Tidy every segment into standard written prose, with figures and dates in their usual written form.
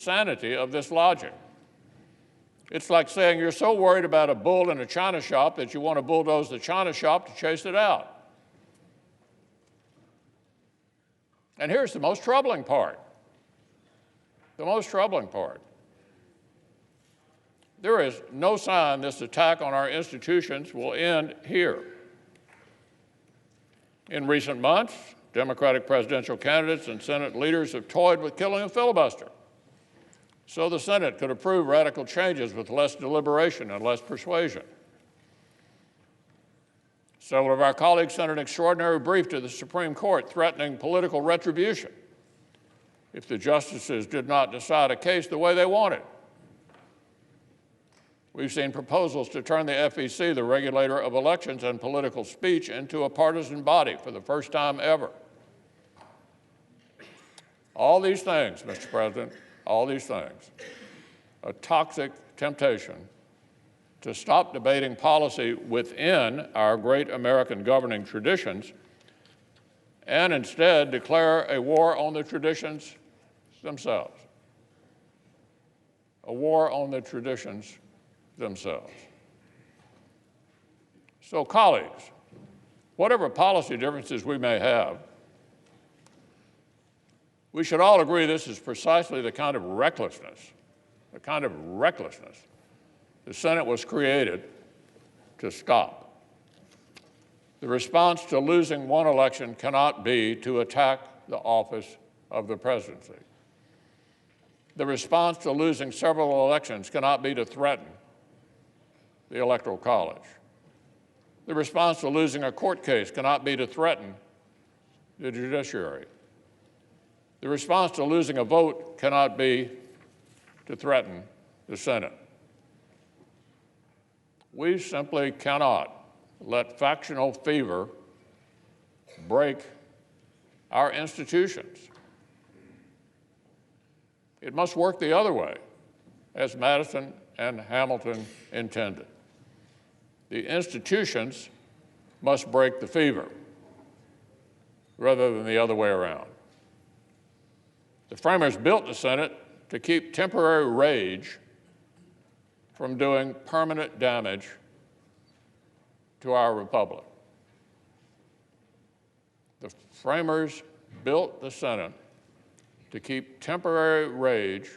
sanity of this logic. It's like saying you're so worried about a bull in a china shop that you want to bulldoze the china shop to chase it out. And here's the most troubling part. The most troubling part. There is no sign this attack on our institutions will end here. In recent months, Democratic presidential candidates and Senate leaders have toyed with killing a filibuster so the Senate could approve radical changes with less deliberation and less persuasion. Several of our colleagues sent an extraordinary brief to the Supreme Court threatening political retribution if the justices did not decide a case the way they wanted. We've seen proposals to turn the FEC, the regulator of elections and political speech, into a partisan body for the first time ever. All these things, Mr. President, all these things, a toxic temptation to stop debating policy within our great American governing traditions and instead declare a war on the traditions themselves. A war on the traditions themselves. So, colleagues, whatever policy differences we may have, we should all agree this is precisely the kind of recklessness the Senate was created to stop. The response to losing one election cannot be to attack the office of the presidency. The response to losing several elections cannot be to threaten the Electoral College. The response to losing a court case cannot be to threaten the judiciary. The response to losing a vote cannot be to threaten the Senate. We simply cannot let factional fever break our institutions. It must work the other way, as Madison and Hamilton intended. The institutions must break the fever, rather than the other way around. The framers built the Senate to keep temporary rage from doing permanent damage to our republic. The framers built the Senate to keep temporary rage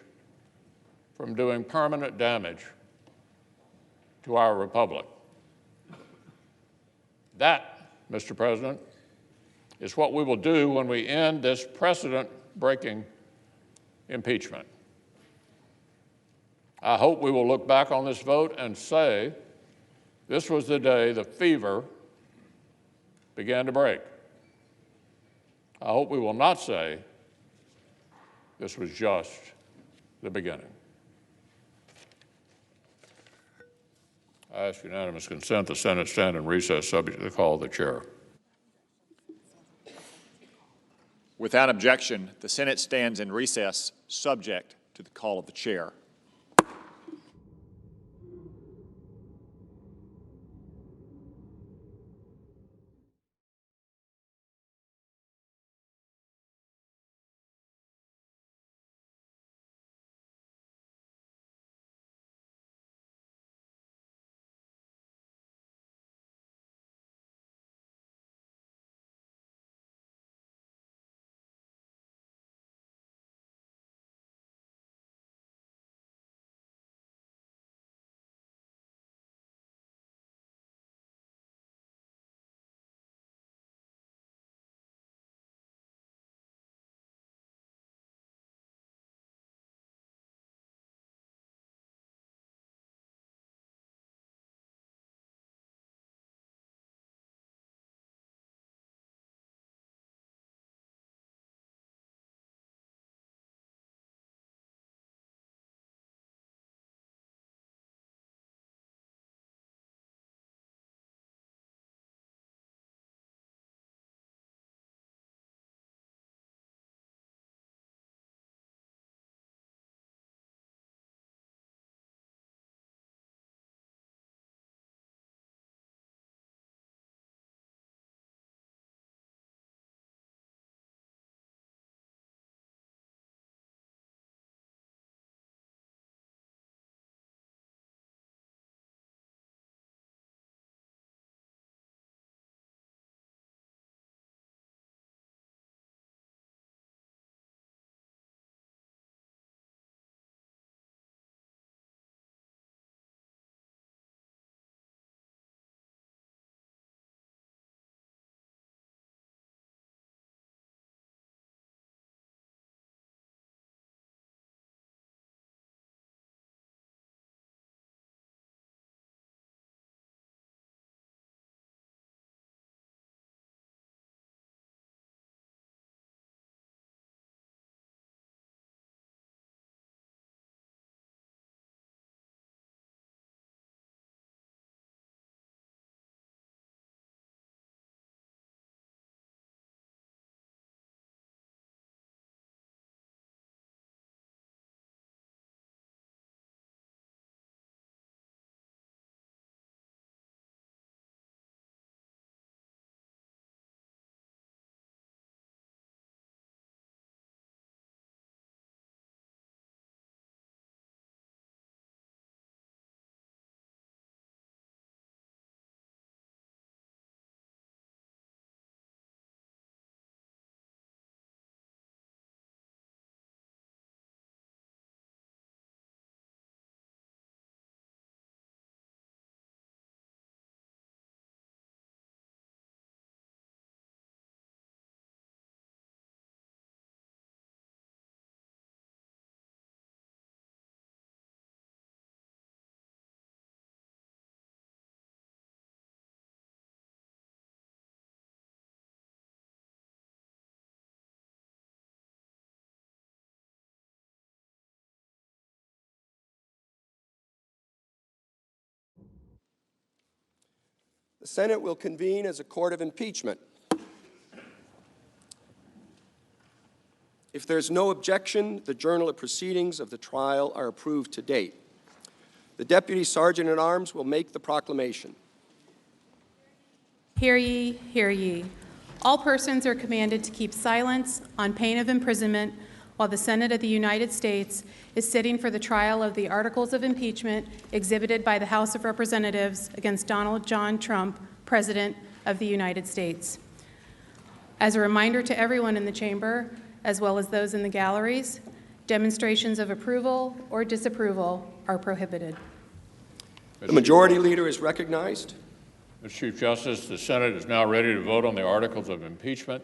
from doing permanent damage to our republic. That, Mr. President, is what we will do when we end this precedent-breaking impeachment. I hope we will look back on this vote and say, this was the day the fever began to break. I hope we will not say, this was just the beginning. I ask unanimous consent the Senate stand in recess subject to the call of the chair. Without objection, the Senate stands in recess subject to the call of the chair. The Senate will convene as a court of impeachment. If there's no objection, the journal of proceedings of the trial are approved to date. The Deputy Sergeant at Arms will make the proclamation. Hear ye, hear ye. All persons are commanded to keep silence on pain of imprisonment while the Senate of the United States is sitting for the trial of the articles of impeachment exhibited by the House of Representatives against Donald John Trump, President of the United States. As a reminder to everyone in the chamber, as well as those in the galleries, demonstrations of approval or disapproval are prohibited. The Majority Leader is recognized. Mr. Chief Justice, the Senate is now ready to vote on the articles of impeachment,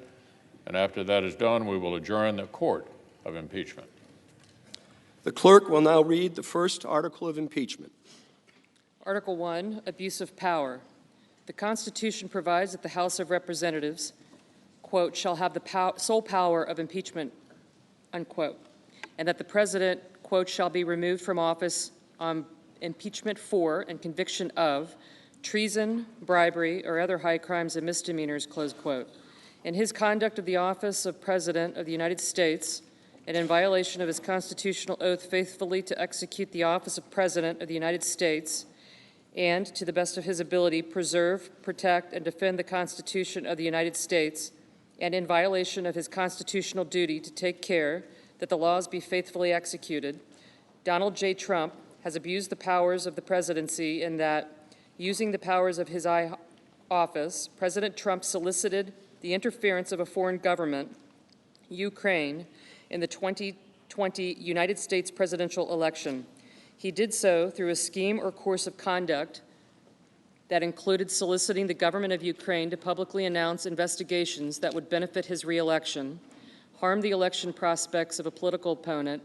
and after that is done, we will adjourn the court of impeachment. The clerk will now read the first article of impeachment. Article 1, Abuse of Power. The Constitution provides that the House of Representatives, quote, shall have the sole power of impeachment, unquote, and that the President, quote, shall be removed from office on impeachment for and conviction of treason, bribery, or other high crimes and misdemeanors, close quote. In his conduct of the office of President of the United States, and in violation of his constitutional oath faithfully to execute the office of President of the United States, and, to the best of his ability, preserve, protect, and defend the Constitution of the United States, and in violation of his constitutional duty to take care that the laws be faithfully executed, Donald J. Trump has abused the powers of the presidency in that, using the powers of his office, President Trump solicited the interference of a foreign government, Ukraine, in the 2020 United States presidential election. He did so through a scheme or course of conduct that included soliciting the government of Ukraine to publicly announce investigations that would benefit his re-election, harm the election prospects of a political opponent,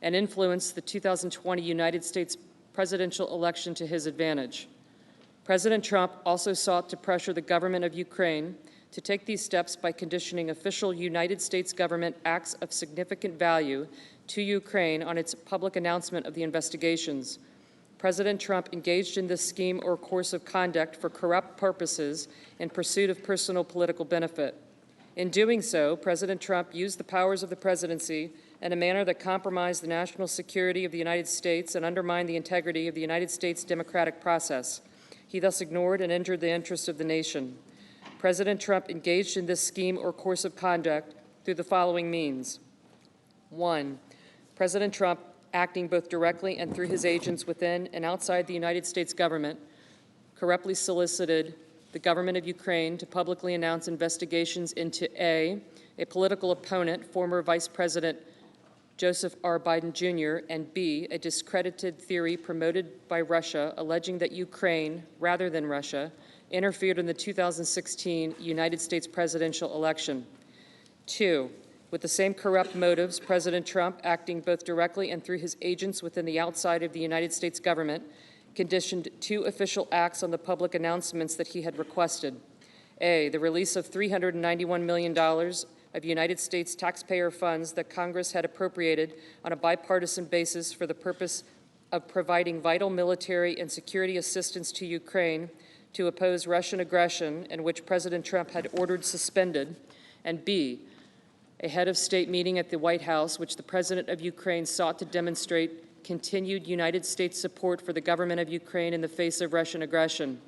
and influence the 2020 United States presidential election to his advantage. President Trump also sought to pressure the government of Ukraine to take these steps by conditioning official United States government acts of significant value to Ukraine on its public announcement of the investigations. President Trump engaged in this scheme or course of conduct for corrupt purposes in pursuit of personal political benefit. In doing so, President Trump used the powers of the presidency in a manner that compromised the national security of the United States and undermined the integrity of the United States democratic process. He thus ignored and injured the interests of the nation. President Trump engaged in this scheme or course of conduct through the following means. 1. President Trump, acting both directly and through his agents within and outside the United States government, corruptly solicited the government of Ukraine to publicly announce investigations into A, political opponent, former Vice President Joseph R. Biden Jr., and B, a discredited theory promoted by Russia alleging that Ukraine, rather than Russia, interfered in the 2016 United States presidential election. 2, with the same corrupt motives, President Trump, acting both directly and through his agents within the outside of the United States government, conditioned 2 official acts on the public announcements that he had requested. A, the release of $391 million of United States taxpayer funds that Congress had appropriated on a bipartisan basis for the purpose of providing vital military and security assistance to Ukraine to oppose Russian aggression, and which President Trump had ordered suspended. And B, a head of state meeting at the White House, which the President of Ukraine sought to demonstrate continued United States support for the government of Ukraine in the face of Russian aggression.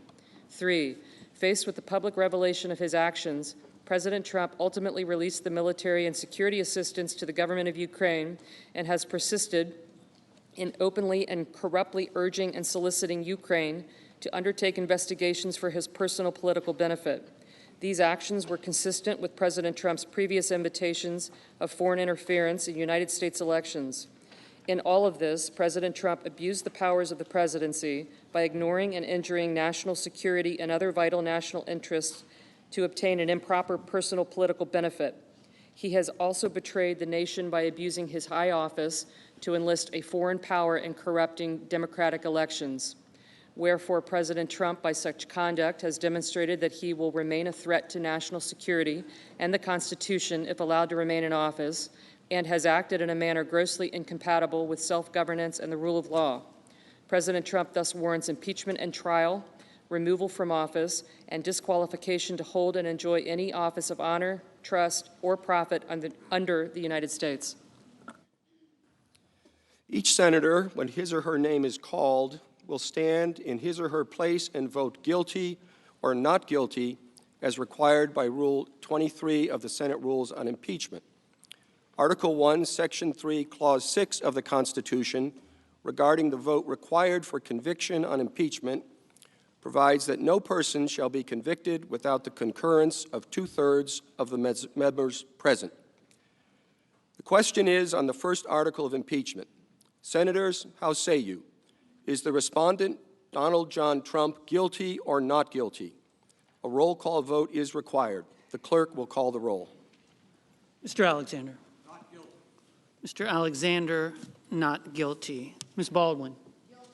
3, faced with the public revelation of his actions, President Trump ultimately released the military and security assistance to the government of Ukraine and has persisted in openly and corruptly urging and soliciting Ukraine to undertake investigations for his personal political benefit. These actions were consistent with President Trump's previous invitations of foreign interference in United States elections. In all of this, President Trump abused the powers of the presidency by ignoring and injuring national security and other vital national interests to obtain an improper personal political benefit. He has also betrayed the nation by abusing his high office to enlist a foreign power in corrupting democratic elections. Wherefore, President Trump, by such conduct, has demonstrated that he will remain a threat to national security and the Constitution if allowed to remain in office, and has acted in a manner grossly incompatible with self-governance and the rule of law. President Trump thus warrants impeachment and trial removal from office, and disqualification to hold and enjoy any office of honor, trust, or profit under the United States. Each senator, when his or her name is called, will stand in his or her place and vote guilty or not guilty as required by Rule 23 of the Senate Rules on Impeachment. Article 1, Section 3, Clause 6 of the Constitution, regarding the vote required for conviction on impeachment, provides that no person shall be convicted without the concurrence of 2/3 of the members present. The question is on the first article of impeachment. Senators, how say you? Is the respondent, Donald John Trump, guilty or not guilty? A roll call vote is required. The clerk will call the roll. Mr. Alexander. Not guilty. Mr. Alexander, not guilty. Ms. Baldwin. Guilty.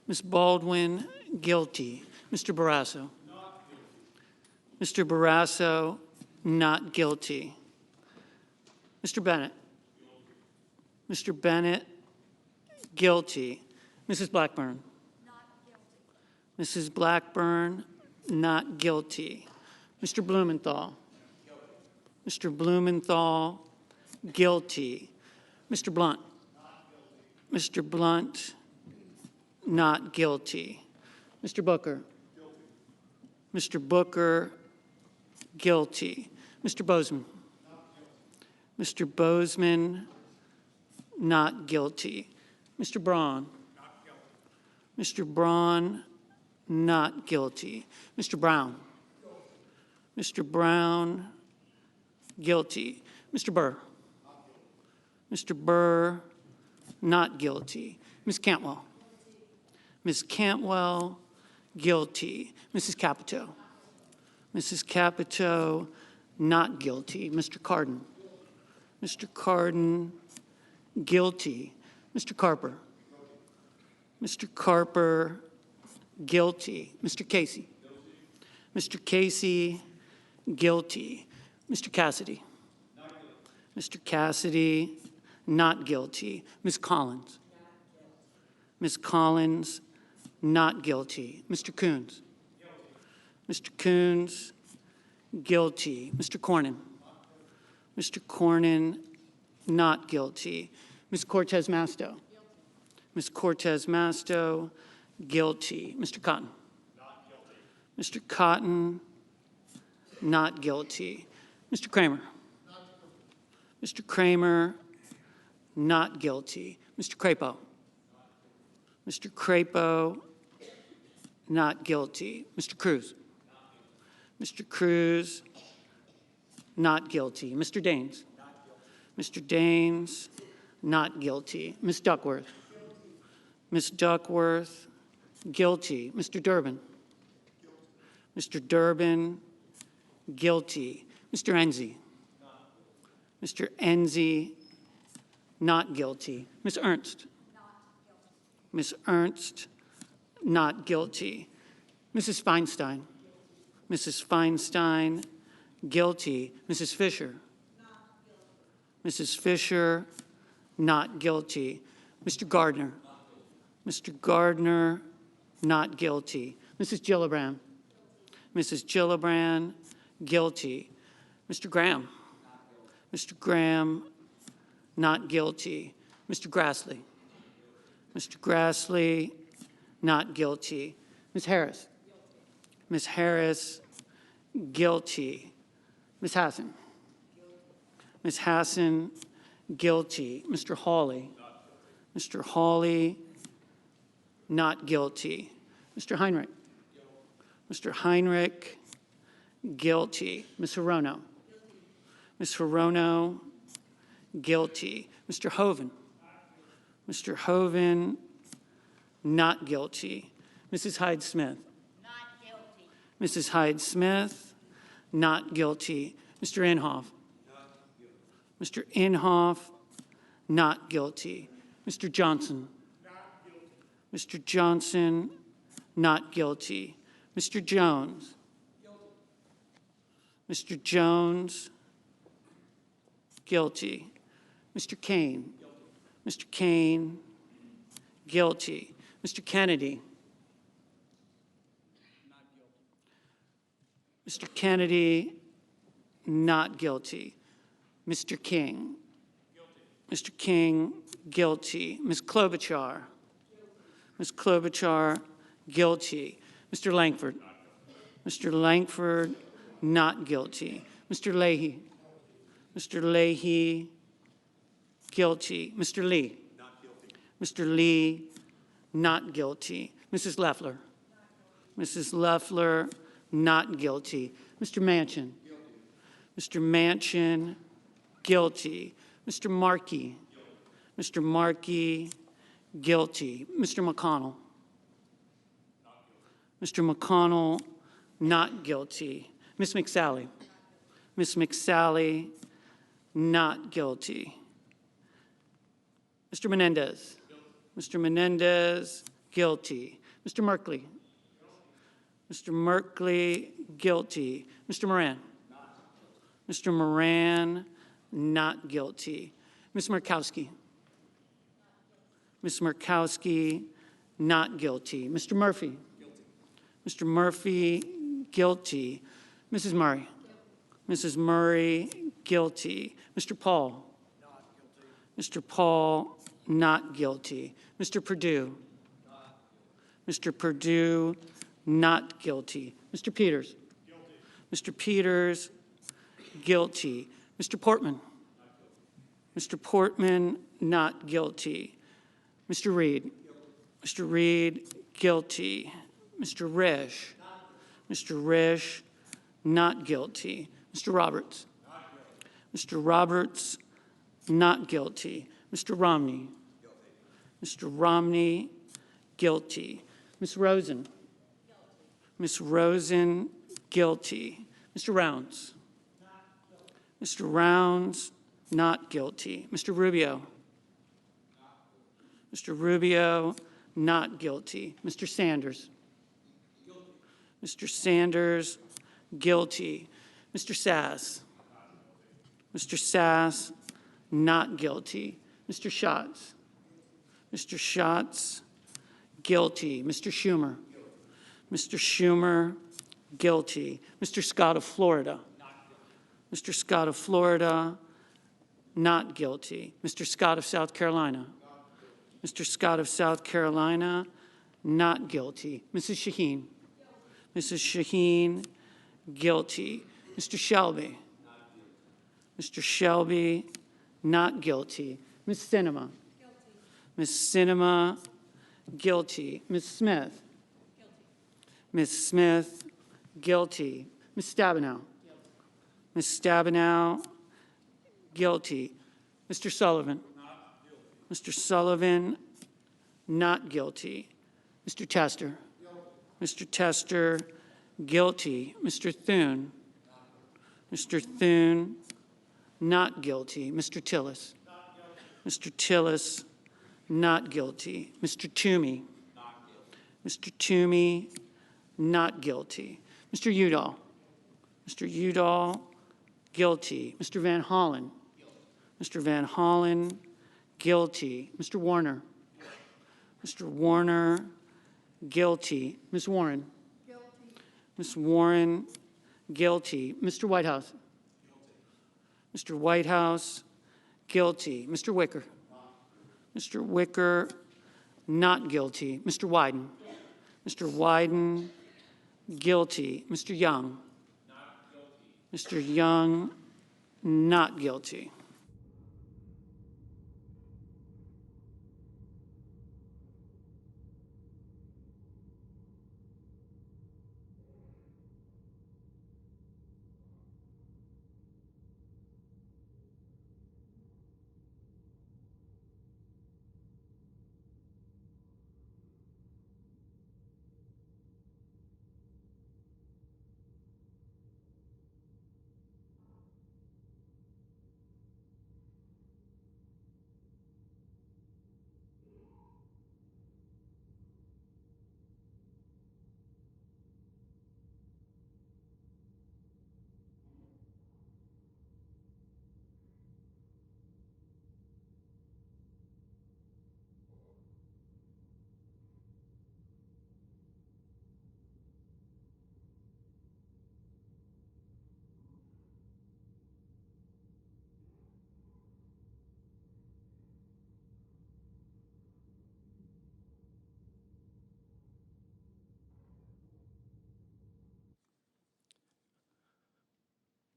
Ms. Baldwin, guilty. Mr. Barrasso. Not guilty. Mr. Barrasso, not guilty. Mr. Bennett. Guilty. Mr. Bennett, guilty. Mrs. Blackburn. Not guilty. Mrs. Blackburn, not guilty. Mr. Blumenthal. Guilty. Mr. Blumenthal, guilty. Mr. Blunt. Not guilty. Mr. Blunt, not guilty. Mr. Booker. Guilty. Mr. Booker, guilty. Mr. Bozeman. Not guilty. Mr. Bozeman, not guilty. Mr. Braun. Not guilty. Mr. Braun, not guilty. Mr. Brown. Guilty. Mr. Brown, guilty. Mr. Burr. Not guilty. Mr. Burr, not guilty. Ms. Cantwell. Guilty. Ms. Cantwell, guilty. Mrs. Capito. Mrs. Capito, not guilty. Mr. Cardin. Mr. Cardin, guilty. Mr. Carper. Mr. Carper, guilty. Mr. Casey. Mr. Casey, guilty. Mr. Cassidy. Mr. Cassidy, not guilty. Ms. Collins. Ms. Collins, not guilty. Mr. Coons. Mr. Coons, guilty. Mr. Cornyn. Mr. Cornyn, not guilty. Ms. Cortez Masto. Ms. Cortez Masto, guilty. Mr. Cotton. Not guilty. Mr. Cotton, not guilty. Mr. Kramer. Not guilty. Mr. Kramer, not guilty. Mr. Crapo. Mr. Crapo, not guilty. Mr. Cruz. Mr. Cruz, not guilty. Mr. Daines. Mr. Daines, not guilty. Ms. Duckworth. Ms. Duckworth, guilty. Mr. Durbin. Mr. Durbin, guilty. Mr. Enzi. Mr. Enzi, not guilty. Ms. Ernst. Ms. Ernst, not guilty. Mrs. Feinstein. Mrs. Feinstein, guilty. Mrs. Fisher. Mrs. Fisher, not guilty. Mr. Gardner. Mr. Gardner, not guilty. Mrs. Gillibrand. Mrs. Gillibrand, guilty. Mr. Graham. Mr. Graham, not guilty. Mr. Grassley. Mr. Grassley, not guilty. Ms. Harris. Ms. Harris, guilty. Ms. Hassan. Ms. Hassan, guilty. Mr. Hawley. Mr. Hawley, not guilty. Mr. Heinrich. Mr. Heinrich, guilty. Ms. Hirono. Ms. Hirono, guilty. Mr. Hoven. Mr. Hoven, not guilty. Mrs. Hyde-Smith. Not guilty. Mrs. Hyde-Smith, not guilty. Mr. Inhofe. Mr. Inhofe, not guilty. Mr. Johnson. Not guilty. Mr. Johnson, not guilty. Mr. Jones. Guilty. Mr. Jones, guilty. Mr. Kane. Guilty. Mr. Kane, guilty. Mr. Kennedy. Mr. Kennedy, not guilty. Mr. King. Mr. King, guilty. Ms. Klobuchar. Ms. Klobuchar, guilty. Mr. Langford. Mr. Langford, not guilty. Mr. Leahy. Mr. Leahy, guilty. Mr. Lee. Not guilty. Mr. Lee, not guilty. Mrs. Loeffler. Mrs. Loeffler, not guilty. Mr. Manchin. Mr. Manchin, guilty. Mr. Markey. Mr. Markey, guilty. Mr. McConnell. Mr. McConnell, not guilty. Ms. McSally. Ms. McSally, not guilty. Mr. Menendez. Mr. Menendez, guilty. Mr. Merkley. Mr. Merkley, guilty. Mr. Moran. Mr. Moran, not guilty. Ms. Murkowski. Ms. Murkowski, not guilty. Mr. Murphy. Mr. Murphy, guilty. Mrs. Murray. Mrs. Murray, guilty. Mr. Paul. Mr. Paul, not guilty. Mr. Perdue. Mr. Perdue, not guilty. Mr. Peters. Mr. Peters, guilty. Mr. Portman. Mr. Portman, not guilty. Mr. Reed. Mr. Reed, guilty. Mr. Risch. Mr. Risch, not guilty. Mr. Roberts. Mr. Roberts, not guilty. Mr. Romney. Mr. Romney, guilty. Ms. Rosen. Ms. Rosen, guilty. Mr. Rounds. Mr. Rounds, not guilty. Mr. Rubio. Mr. Rubio, not guilty. Mr. Sanders. Mr. Sanders, guilty. Mr. Sass. Mr. Sass, not guilty. Mr. Schatz. Mr. Schatz, guilty. Mr. Schumer. Mr. Schumer, guilty. Mr. Scott of Florida. Mr. Scott of Florida, not guilty. Mr. Scott of South Carolina. Mr. Scott of South Carolina, not guilty. Mrs. Shaheen. Mrs. Shaheen, guilty. Mr. Shelby. Mr. Shelby, not guilty. Ms. Sinema. Ms. Sinema, guilty. Ms. Smith. Ms. Smith, guilty. Ms. Stabenow. Ms. Stabenow, guilty. Mr. Sullivan. Mr. Sullivan, not guilty. Mr. Tester. Mr. Tester, guilty. Mr. Thune. Mr. Thune, not guilty. Mr. Tillis. Mr. Tillis, not guilty. Mr. Toomey. Mr. Toomey, not guilty. Mr. Udall. Mr. Udall, guilty. Mr. Van Hollen. Mr. Van Hollen, guilty. Mr. Warner. Mr. Warner, guilty. Ms. Warren. Ms. Warren, guilty. Mr. Whitehouse. Mr. Whitehouse, guilty. Mr. Wicker. Mr. Wicker, not guilty. Mr. Wyden. Mr. Wyden, guilty. Mr. Young. Mr. Young, not guilty.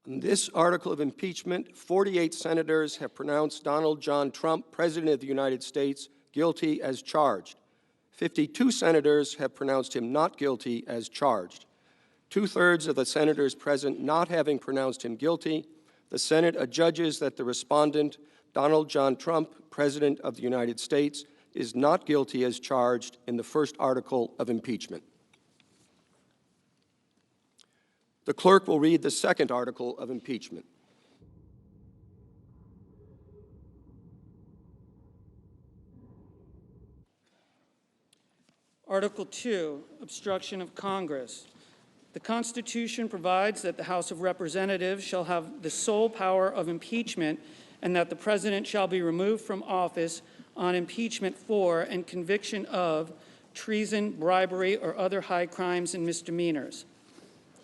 On this article of impeachment, 48 senators have pronounced Donald John Trump, President of the United States, guilty as charged. 52 senators have pronounced him not guilty as charged. 2/3 of the senators present not having pronounced him guilty, the Senate adjudges that the respondent, Donald John Trump, President of the United States, is not guilty as charged in the first article of impeachment. The clerk will read the second article of impeachment. Article 2, Obstruction of Congress. The Constitution provides that the House of Representatives shall have the sole power of impeachment and that the President shall be removed from office on impeachment for and conviction of treason, bribery, or other high crimes and misdemeanors.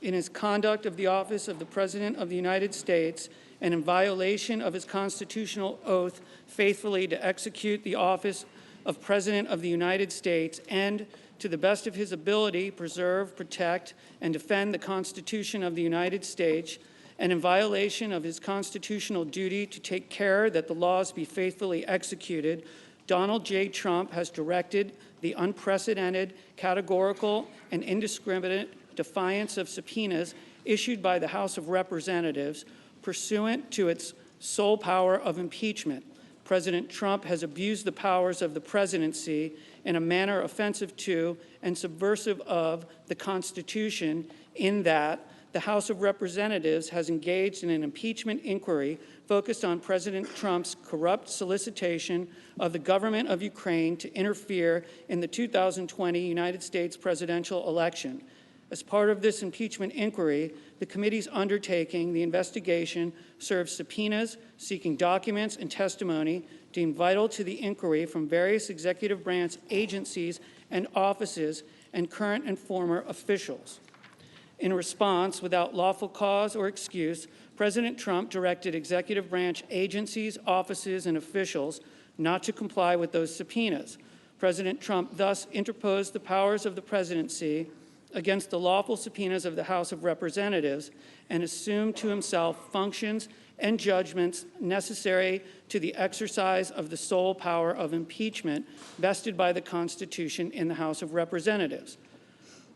In his conduct of the office of the President of the United States and in violation of his constitutional oath faithfully to execute the office of President of the United States and, to the best of his ability, preserve, protect, and defend the Constitution of the United States, and in violation of his constitutional duty to take care that the laws be faithfully executed, Donald J. Trump has directed the unprecedented, categorical, and indiscriminate defiance of subpoenas issued by the House of Representatives pursuant to its sole power of impeachment. President Trump has abused the powers of the presidency in a manner offensive to and subversive of the Constitution, in that the House of Representatives has engaged in an impeachment inquiry focused on President Trump's corrupt solicitation of the government of Ukraine to interfere in the 2020 United States presidential election. As part of this impeachment inquiry, the committee's undertaking the investigation serves subpoenas seeking documents and testimony deemed vital to the inquiry from various executive branch agencies and offices and current and former officials. In response, without lawful cause or excuse, President Trump directed executive branch agencies, offices, and officials not to comply with those subpoenas. President Trump thus interposed the powers of the presidency against the lawful subpoenas of the House of Representatives and assumed to himself functions and judgments necessary to the exercise of the sole power of impeachment vested by the Constitution in the House of Representatives.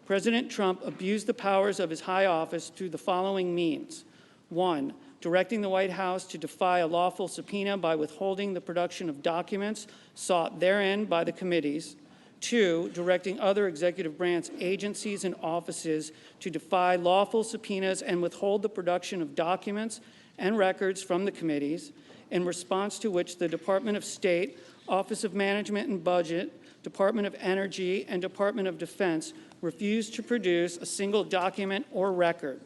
President Trump abused the powers of his high office through the following means. 1, directing the White House to defy a lawful subpoena by withholding the production of documents sought therein by the committees. 2, directing other executive branch agencies and offices to defy lawful subpoenas and withhold the production of documents and records from the committees, in response to which the Department of State, Office of Management and Budget, Department of Energy, and Department of Defense refused to produce a single document or record.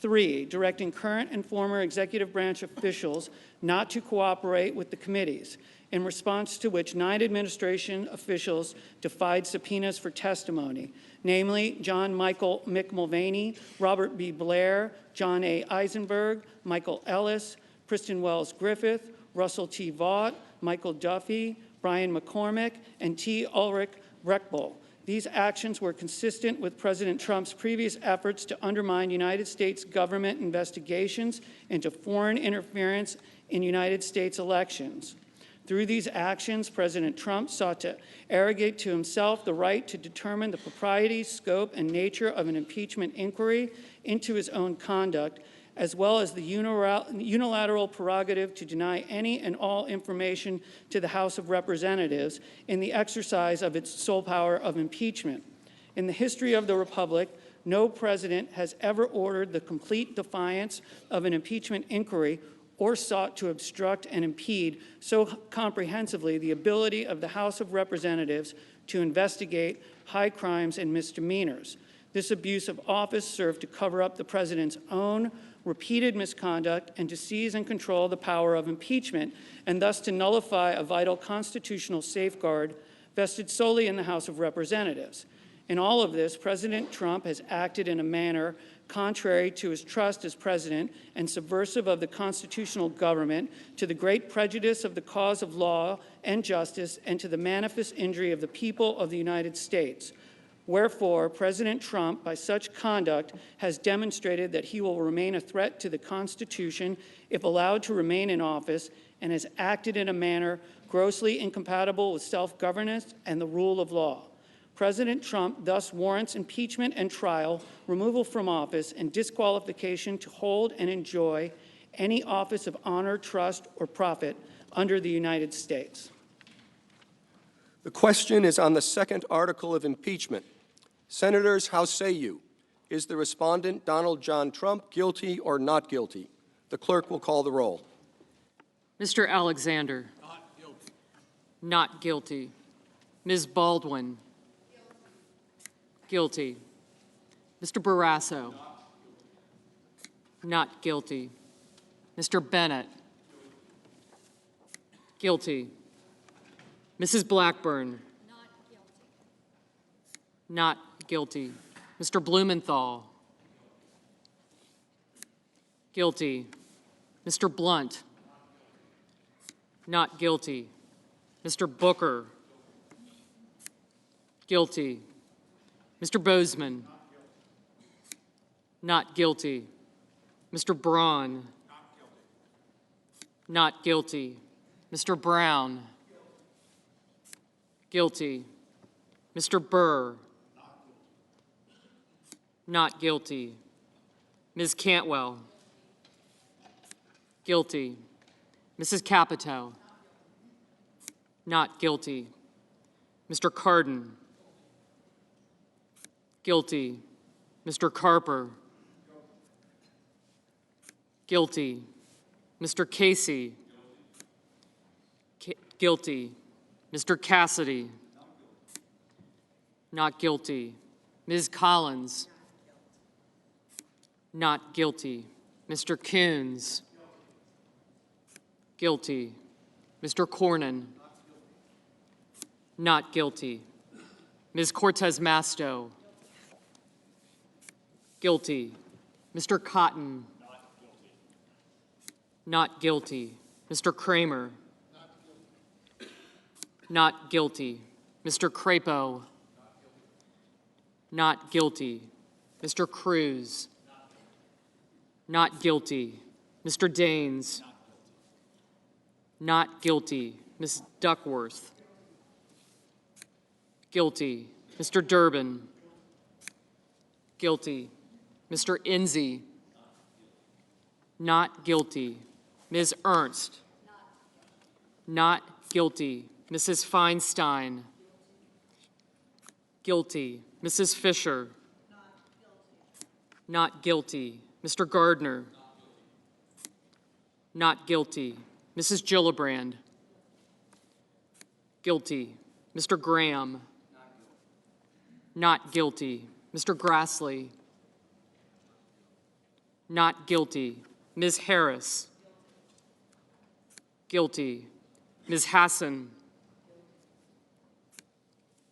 3, directing current and former executive branch officials not to cooperate with the committees, in response to which 9 administration officials defied subpoenas for testimony, namely John Michael Mick Mulvaney, Robert B. Blair, John A. Eisenberg, Michael Ellis, Kristen Wells Griffith, Russell T. Vaught, Michael Duffy, Brian McCormick, and T. Ulrich Breckbull. These actions were consistent with President Trump's previous efforts to undermine United States government investigations into foreign interference in United States elections. Through these actions, President Trump sought to arrogate to himself the right to determine the propriety, scope, and nature of an impeachment inquiry into his own conduct, as well as the unilateral prerogative to deny any and all information to the House of Representatives in the exercise of its sole power of impeachment. In the history of the Republic, no president has ever ordered the complete defiance of an impeachment inquiry or sought to obstruct and impede so comprehensively the ability of the House of Representatives to investigate high crimes and misdemeanors. This abuse of office served to cover up the president's own repeated misconduct and to seize and control the power of impeachment, and thus to nullify a vital constitutional safeguard vested solely in the House of Representatives. In all of this, President Trump has acted in a manner contrary to his trust as president and subversive of the constitutional government, to the great prejudice of the cause of law and justice, and to the manifest injury of the people of the United States. Wherefore, President Trump, by such conduct, has demonstrated that he will remain a threat to the Constitution if allowed to remain in office, and has acted in a manner grossly incompatible with self-governance and the rule of law. President Trump thus warrants impeachment and trial, removal from office, and disqualification to hold and enjoy any office of honor, trust, or profit under the United States. The question is on the second article of impeachment. Senators, how say you? Is the respondent, Donald John Trump, guilty or not guilty? The clerk will call the roll. Mr. Alexander. Not guilty. Not guilty. Ms. Baldwin. Guilty. Mr. Barrasso. Not guilty. Mr. Bennett. Guilty. Mrs. Blackburn. Not guilty. Mr. Blumenthal. Guilty. Mr. Blunt. Not guilty. Mr. Booker. Guilty. Mr. Bozeman. Not guilty. Mr. Braun. Not guilty. Mr. Brown. Guilty. Mr. Burr. Not guilty. Ms. Cantwell. Guilty. Mrs. Capito. Not guilty. Mr. Cardin. Guilty. Mr. Carper. Guilty. Mr. Casey. Guilty. Mr. Cassidy. Not guilty. Ms. Collins. Not guilty. Mr. Coons. Guilty. Mr. Cornyn. Not guilty. Ms. Cortez Masto. Guilty. Mr. Cotton. Not guilty. Mr. Kramer. Not guilty. Mr. Crapo. Not guilty. Mr. Cruz. Not guilty. Mr. Daines. Not guilty. Ms. Duckworth. Guilty. Mr. Durbin. Guilty. Mr. Enzi. Not guilty. Ms. Ernst. Not guilty. Mrs. Feinstein. Guilty. Mrs. Fisher. Not guilty. Mr. Gardner. Not guilty. Mrs. Gillibrand. Guilty. Mr. Graham. Not guilty. Mr. Grassley. Not guilty. Ms. Harris. Guilty. Ms. Hassan.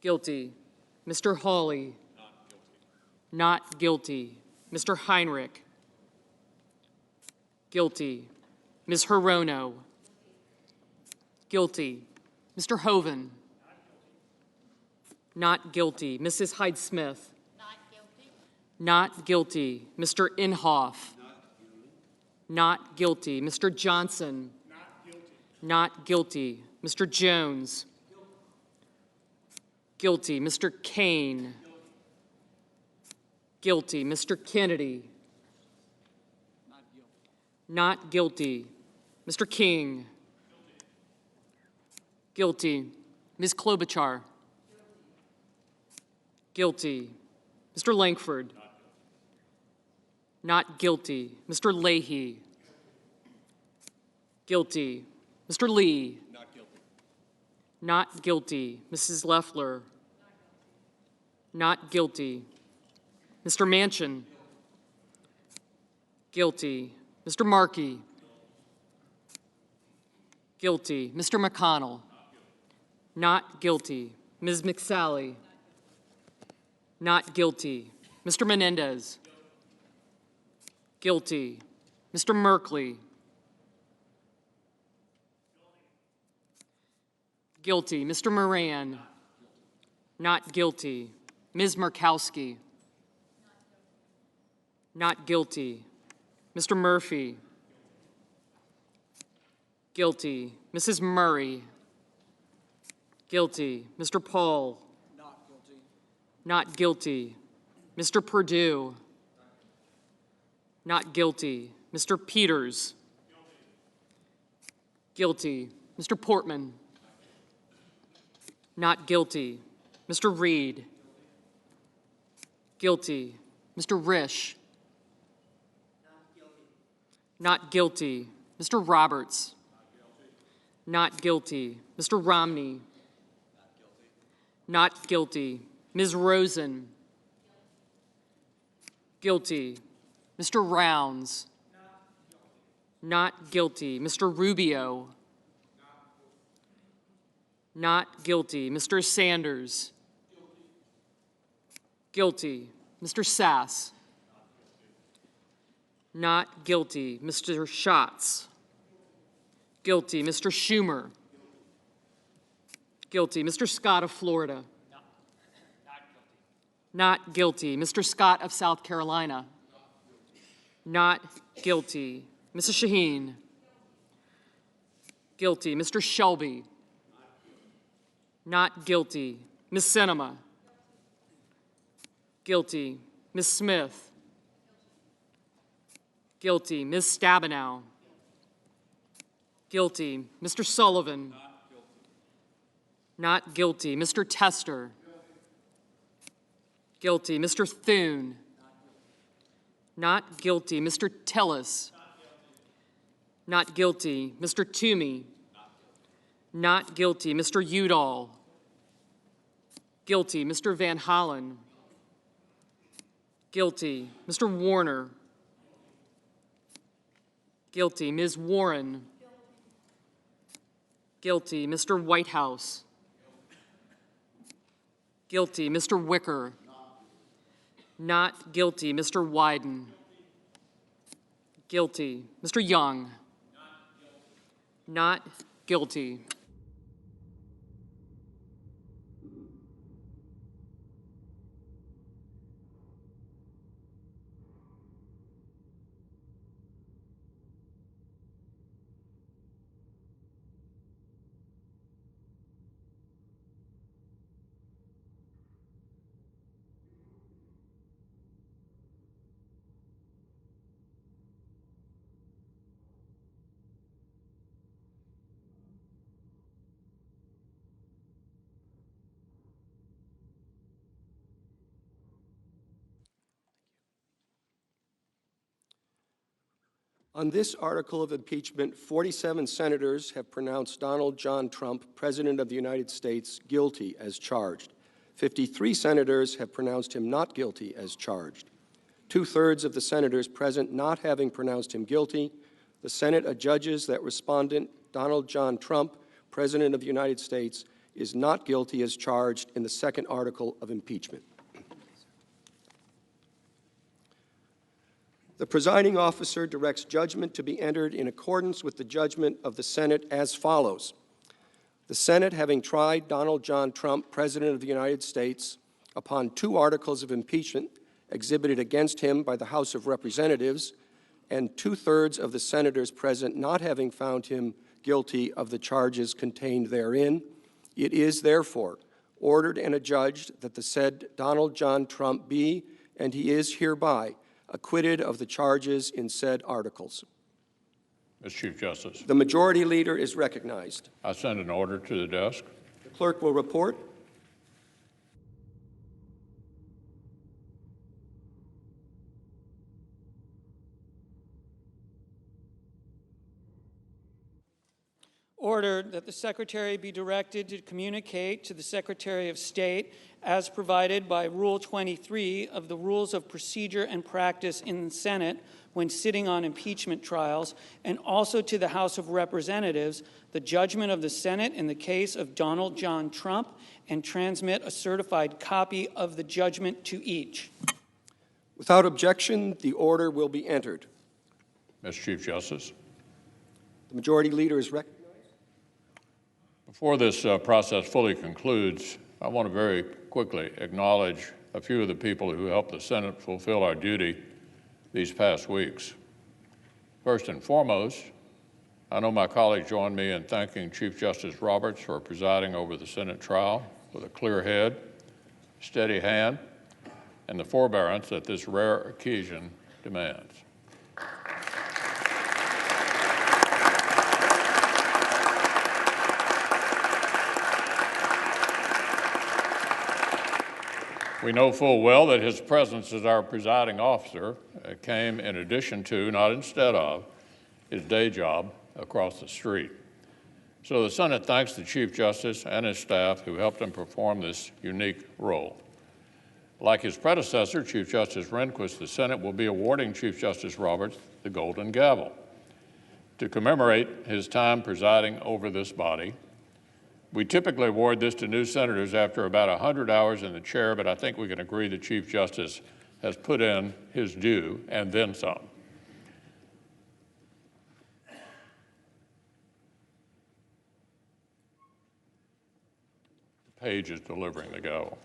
Guilty. Mr. Hawley. Not guilty. Mr. Heinrich. Guilty. Ms. Hirono. Guilty. Mr. Hoven. Not guilty. Mrs. Hyde-Smith. Not guilty. Not guilty. Mr. Inhofe. Not guilty. Mr. Johnson. Not guilty. Not guilty. Mr. Jones. Guilty. Mr. Kane. Guilty. Mr. Kennedy. Not guilty. Mr. King. Guilty. Ms. Klobuchar. Guilty. Mr. Langford. Not guilty. Mr. Leahy. Guilty. Mr. Lee. Not guilty. Not guilty. Mrs. Loeffler. Not guilty. Mr. Manchin. Guilty. Mr. Markey. Guilty. Mr. McConnell. Not guilty. Ms. McSally. Not guilty. Mr. Menendez. Guilty. Mr. Merkley. Guilty. Mr. Moran. Not guilty. Ms. Murkowski? Not guilty. Mr. Murphy? Guilty. Mrs. Murray? Guilty. Mr. Paul? Not guilty. Not guilty. Mr. Perdue? Not guilty. Mr. Peters? Guilty. Mr. Portman? Not guilty. Mr. Reed? Guilty. Mr. Risch? Not guilty. Mr. Roberts? Not guilty. Mr. Romney? Not guilty. Ms. Rosen? Guilty. Mr. Rounds? Not guilty. Mr. Rubio? Not guilty. Mr. Sanders? Guilty. Mr. Sass? Not guilty. Mr. Schatz? Guilty. Mr. Schumer? Guilty. Mr. Scott of Florida? Not guilty. Mr. Scott of South Carolina? Not guilty. Mrs. Shaheen? Guilty. Mr. Shelby? Not guilty. Ms. Sinema? Guilty. Ms. Smith? Guilty. Ms. Stabenow? Guilty. Mr. Sullivan? Not guilty. Mr. Tester? Guilty. Mr. Thune? Not guilty. Mr. Tillis? Not guilty. Mr. Toomey? Not guilty. Mr. Udall? Guilty. Mr. Van Hollen? Guilty. Mr. Warner? Guilty. Ms. Warren? Guilty. Mr. Whitehouse? Guilty. Mr. Wicker? Not guilty. Mr. Wyden? Guilty. Mr. Young? Not guilty. On this article of impeachment, 47 senators have pronounced Donald John Trump, President of the United States, guilty as charged. 53 senators have pronounced him not guilty as charged. 2/3 of the senators present not having pronounced him guilty, the Senate adjudges that respondent Donald John Trump, President of the United States, is not guilty as charged in the second article of impeachment. The presiding officer directs judgment to be entered in accordance with the judgment of the Senate as follows. The Senate, having tried Donald John Trump, President of the United States, upon 2 articles of impeachment exhibited against him by the House of Representatives, and 2/3 of the senators present not having found him guilty of the charges contained therein, it is therefore ordered and adjudged that the said Donald John Trump be, and he is hereby, acquitted of the charges in said articles. Mr. Chief Justice, The Majority Leader is recognized. I send an order to the desk. The clerk will report. Ordered that the Secretary be directed to communicate to the Secretary of State as provided by Rule 23 of the Rules of Procedure and Practice in the Senate when sitting on impeachment trials, and also to the House of Representatives, the judgment of the Senate in the case of Donald John Trump, and transmit a certified copy of the judgment to each. Without objection, the order will be entered. Mr. Chief Justice, The Majority Leader is recognized. before this process fully concludes, I want to very quickly acknowledge a few of the people who helped the Senate fulfill our duty these past weeks. First and foremost, I know my colleagues join me in thanking Chief Justice Roberts for presiding over the Senate trial with a clear head, steady hand, and the forbearance that this rare occasion demands. We know full well that his presence as our presiding officer came in addition to, not instead of, his day job across the street. So the Senate thanks the Chief Justice and his staff who helped him perform this unique role. Like his predecessor, Chief Justice Rehnquist, the Senate will be awarding Chief Justice Roberts the Golden Gavel to commemorate his time presiding over this body. We typically award this to new senators after about 100 hours in the chair, but I think we can agree the Chief Justice has put in his due and then some. The page is delivering the gavel.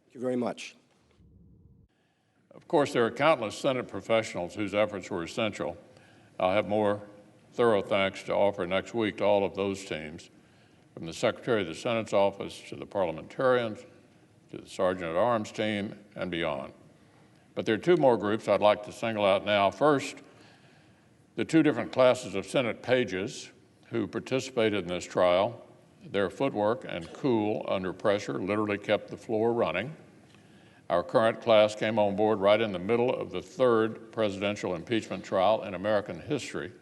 Thank you very much. Of course, there are countless Senate professionals whose efforts were essential. I'll have more thorough thanks to offer next week to all of those teams, from the Secretary of the Senate's office to the parliamentarians, to the Sergeant at Arms team, and beyond. But there are two more groups I'd like to single out now. First, the two different classes of Senate pages who participated in this trial. Their footwork and cool under pressure literally kept the floor running. Our current class came on board right in the middle of the third presidential impeachment trial in American history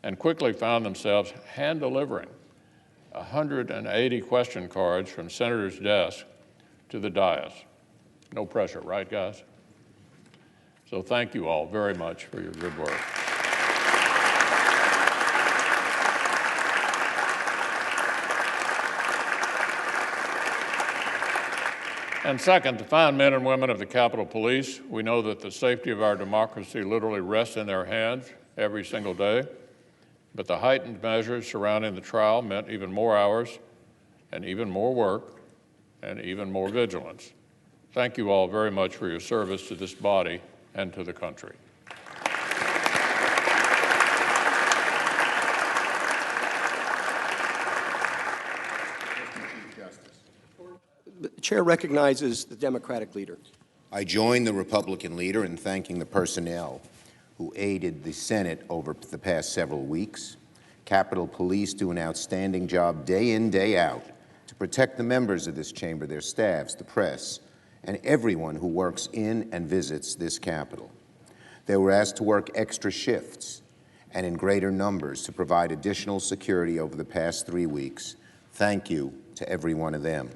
and quickly found themselves hand-delivering 180 question cards from senators' desks to the dais. No pressure, right, guys? So thank you all very much for your good work. And second, the fine men and women of the Capitol Police. We know that the safety of our democracy literally rests in their hands every single day, but the heightened measures surrounding the trial meant even more hours and even more work and even more vigilance. Thank you all very much for your service to this body and to the country. The chair recognizes the Democratic leader. I join the Republican leader in thanking the personnel who aided the Senate over the past several weeks. Capitol Police do an outstanding job day in, day out to protect the members of this chamber, their staffs, the press, and everyone who works in and visits this Capitol. They were asked to work extra shifts and in greater numbers to provide additional security over the past 3 weeks. Thank you to every one of them.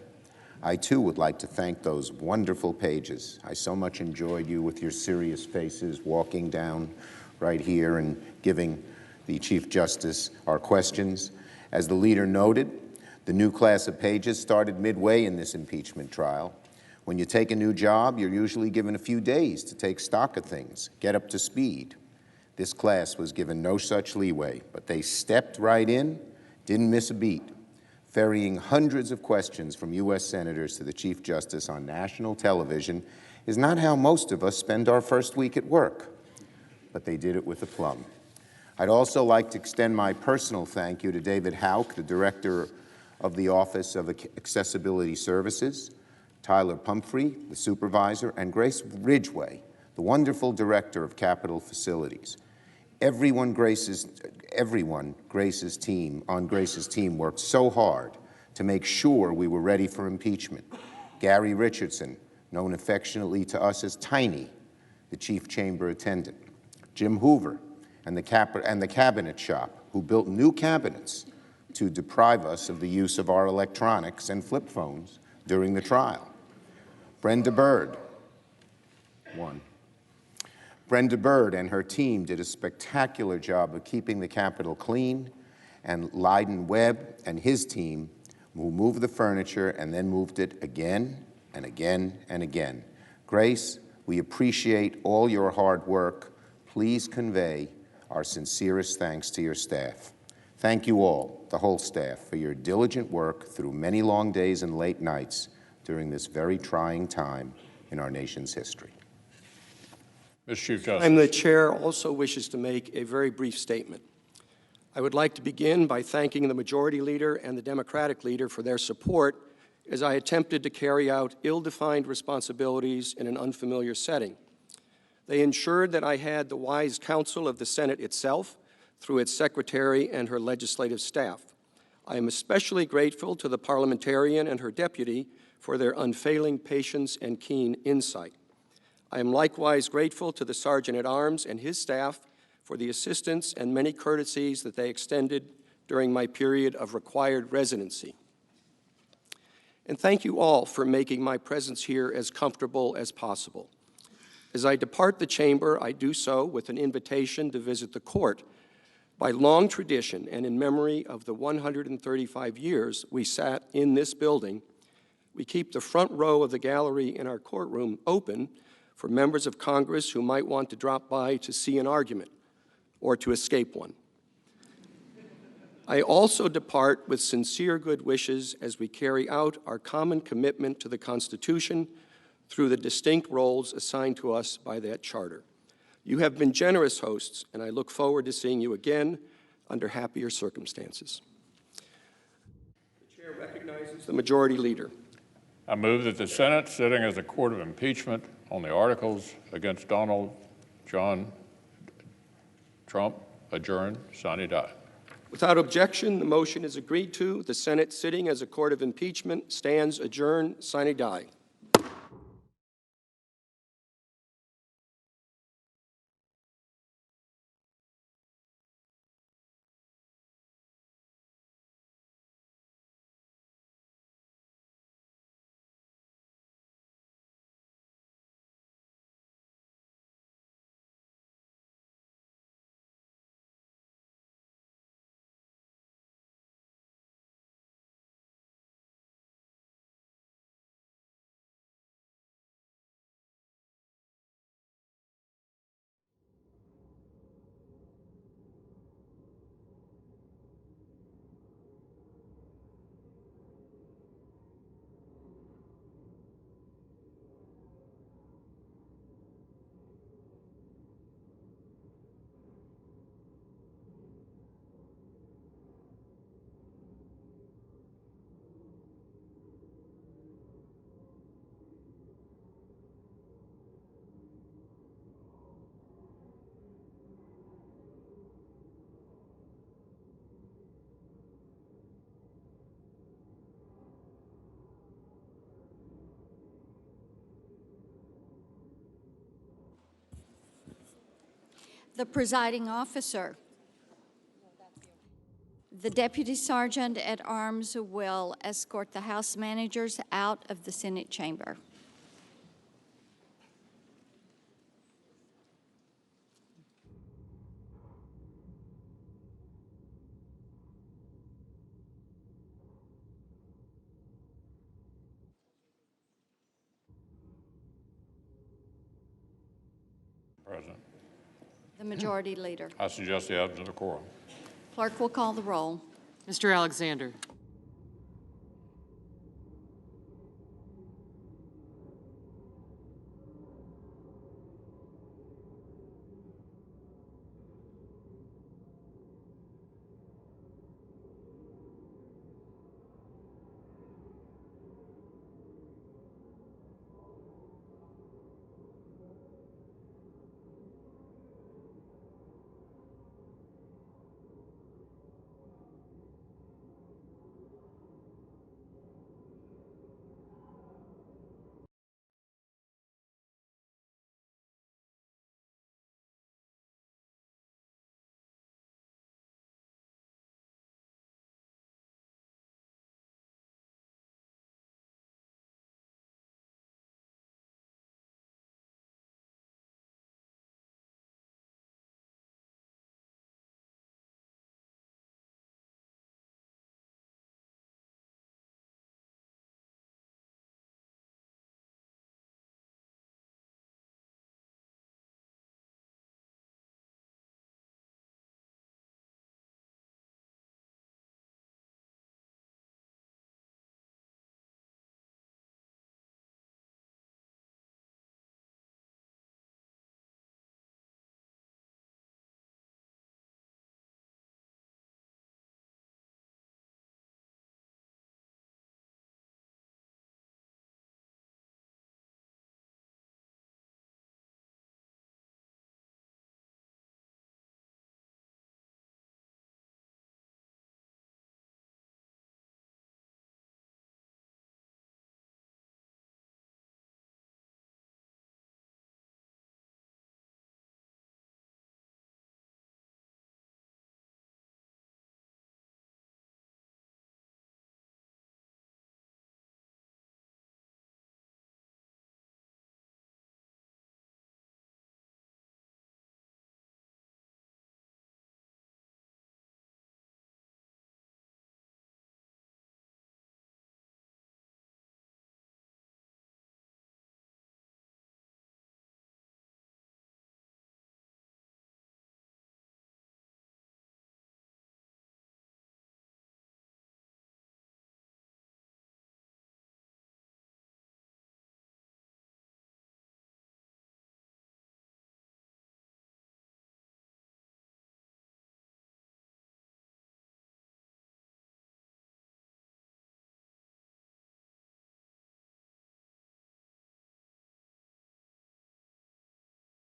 I, too, would like to thank those wonderful pages. I so much enjoyed you with your serious faces walking down right here and giving the Chief Justice our questions. As the leader noted, the new class of pages started midway in this impeachment trial. When you take a new job, you're usually given a few days to take stock of things, get up to speed. This class was given no such leeway, but they stepped right in, didn't miss a beat, ferrying hundreds of questions from U.S. senators to the Chief Justice on national television is not how most of us spend our first week at work, but they did it with aplomb. I'd also like to extend my personal thank you to David Houck, the Director of the Office of Accessibility Services, Tyler Pumphrey, the Supervisor, and Grace Ridgway, the wonderful Director of Capitol Facilities. Everyone Grace's team worked so hard to make sure we were ready for impeachment. Gary Richardson, known affectionately to us as Tiny, the chief chamber attendant. Jim Hoover and the cabinet shop, who built new cabinets to deprive us of the use of our electronics and flip phones during the trial. Brenda Bird and her team did a spectacular job of keeping the Capitol clean, and Lyden Webb and his team who moved the furniture and then moved it again and again and again. Grace, we appreciate all your hard work. Please convey our sincerest thanks to your staff. Thank you all, the whole staff, for your diligent work through many long days and late nights during this very trying time in our nation's history. Mr. Chief Justice. The chair also wishes to make a very brief statement. I would like to begin by thanking the Majority Leader and the Democratic Leader for their support as I attempted to carry out ill-defined responsibilities in an unfamiliar setting. They ensured that I had the wise counsel of the Senate itself through its secretary and her legislative staff. I am especially grateful to the parliamentarian and her deputy for their unfailing patience and keen insight. I am likewise grateful to the Sergeant-at-Arms and his staff for the assistance and many courtesies that they extended during my period of required residency. And thank you all for making my presence here as comfortable as possible. As I depart the chamber, I do so with an invitation to visit the court. By long tradition and in memory of the 135 years we sat in this building, we keep the front row of the gallery in our courtroom open for members of Congress who might want to drop by to see an argument or to escape one. I also depart with sincere good wishes as we carry out our common commitment to the Constitution through the distinct roles assigned to us by that charter. You have been generous hosts, and I look forward to seeing you again under happier circumstances. The chair recognizes the Majority Leader. I move that the Senate, sitting as a court of impeachment on the articles against Donald John Trump, adjourn, sine die. Without objection, the motion is agreed to. The Senate, sitting as a court of impeachment, stands adjourned, sine die. The presiding officer. The Deputy Sergeant-at-Arms will escort the House managers out of the Senate chamber. President. The Majority Leader. I suggest the absence of quorum. Clerk will call the roll. Mr. Alexander.